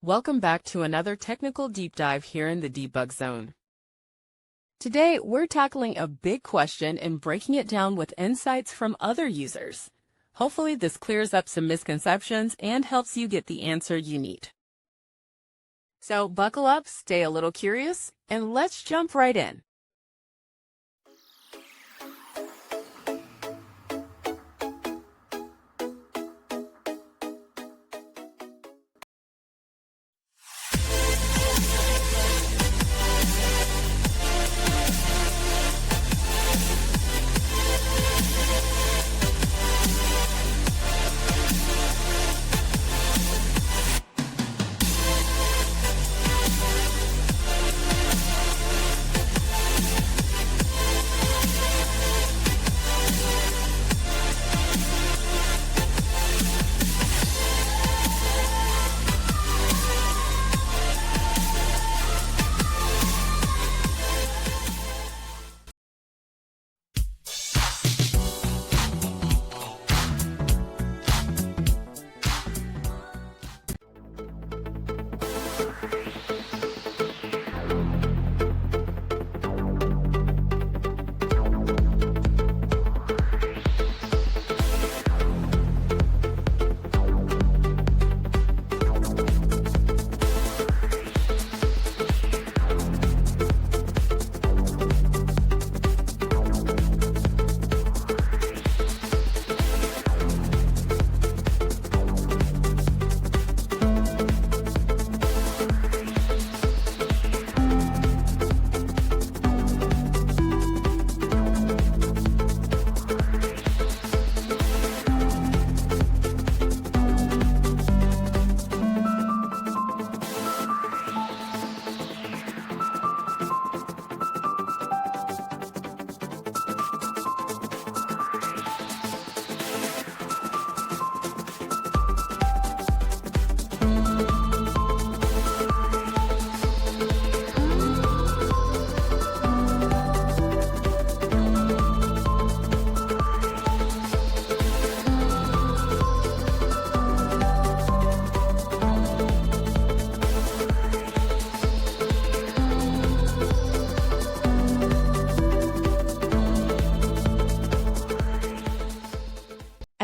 Welcome back to another technical deep dive here in the debug zone. Today, we're tackling a big question and breaking it down with insights from other users. Hopefully, this clears up some misconceptions and helps you get the answer you need. So buckle up, stay a little curious, and let's jump right in.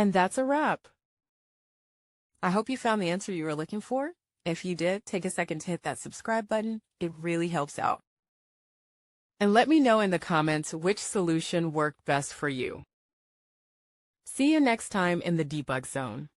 And that's a wrap. I hope you found the answer you were looking for. If you did, take a second to hit that subscribe button. It really helps out. And let me know in the comments which solution worked best for you. See you next time in the debug zone.